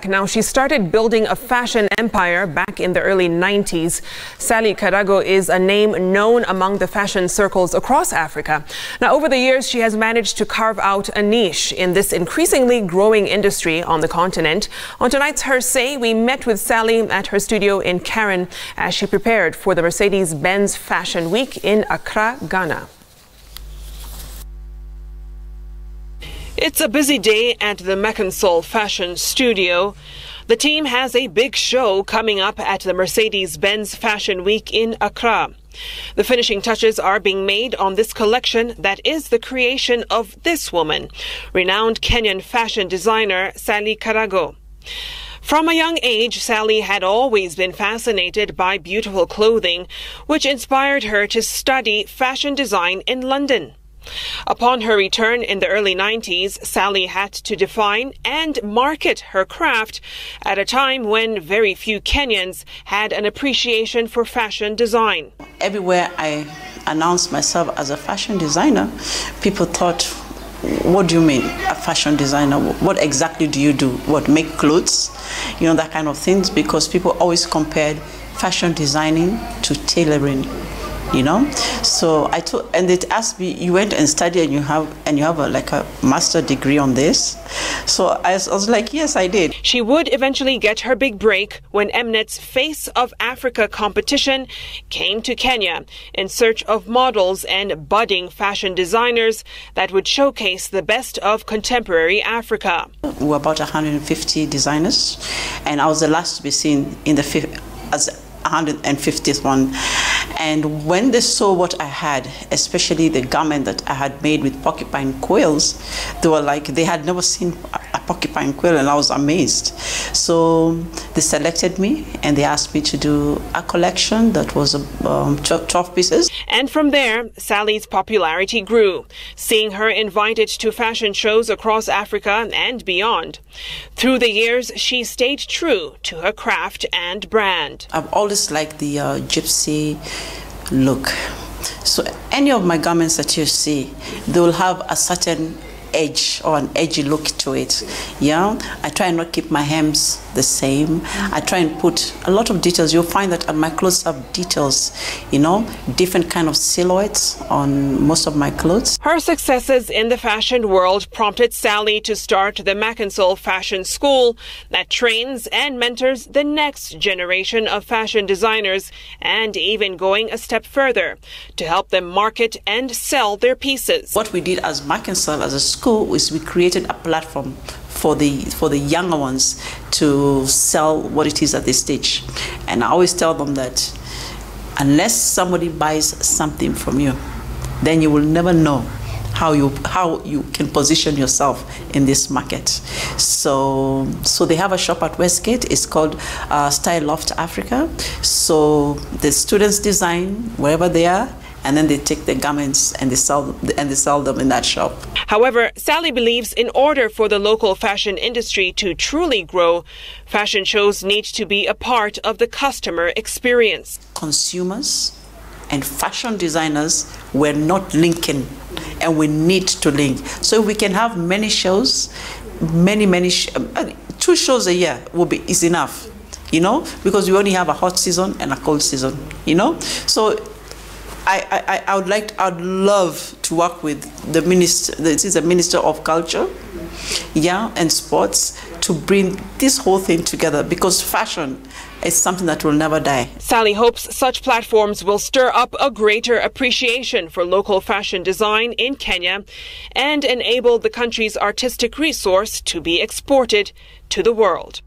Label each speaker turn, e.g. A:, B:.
A: Now, she started building a fashion empire back in the early 90s. Sally Karago is a name known among the fashion circles across Africa. Now, over the years, she has managed to carve out a niche in this increasingly growing industry on the continent. On tonight's Her Say, we met with Sally at her studio in Karen as she prepared for the Mercedes Benz Fashion Week in Accra, Ghana. It's a busy day at the Mercedes Fashion Studio. The team has a big show coming up at the Mercedes Benz Fashion Week in Accra. The finishing touches are being made on this collection that is the creation of this woman, renowned Kenyan fashion designer Sally Karago. From a young age, Sally had always been fascinated by beautiful clothing, which inspired her to study fashion design in London. Upon her return in the early 90s, Sally had to define and market her craft at a time when very few Kenyans had an appreciation for fashion design.
B: Everywhere I announced myself as a fashion designer, people thought, what do you mean, a fashion designer? What exactly do you do? What, make clothes? You know, that kind of things, because people always compared fashion designing to tailoring. You know, so I told, and they asked me, you went and studied and you have a master degree on this. So I was like, yes, I did.
A: She would eventually get her big break when Mnet's Face of Africa competition came to Kenya in search of models and budding fashion designers that would showcase the best of contemporary Africa.
B: We were about 150 designers, and I was the last to be seen in the as 150th one. And when they saw what I had, especially the garment that I had made with porcupine quills, they were like, they had never seen a porcupine quill, and I was amazed. So they selected me and they asked me to do a collection that was 12 pieces.
A: And from there, Sally's popularity grew, seeing her invited to fashion shows across Africa and beyond. Through the years, she stayed true to her craft and brand.
B: I've always liked the gypsy look. So any of my garments that you see, they will have a certain edge or an edgy look to it. Yeah, I try and not keep my hems the same. I try and put a lot of details. You'll find that my clothes have details, you know, different kind of silhouettes on most of my clothes.
A: Her successes in the fashion world prompted Sally to start the Mercedes Fashion School that trains and mentors the next generation of fashion designers, and even going a step further to help them market and sell their pieces.
B: What we did as Mercedes as a school is we created a platform for the younger ones to sell what it is at this stage. And I always tell them that unless somebody buys something from you, then you will never know how you can position yourself in this market. So they have a shop at Westgate. It's called Style Loft Africa. So the students design wherever they are, and then they take the garments and they sell them in that shop.
A: However, Sally believes in order for the local fashion industry to truly grow, fashion shows need to be a part of the customer experience.
B: Consumers and fashion designers were not linking, and we need to link. So we can have many shows, many 2 shows a year is enough, you know, because we only have a hot season and a cold season, you know. So I'd love to work with the Minister of Culture, yeah, and Sports, to bring this whole thing together, because fashion is something that will never die.
A: Sally hopes such platforms will stir up a greater appreciation for local fashion design in Kenya and enable the country's artistic resource to be exported to the world.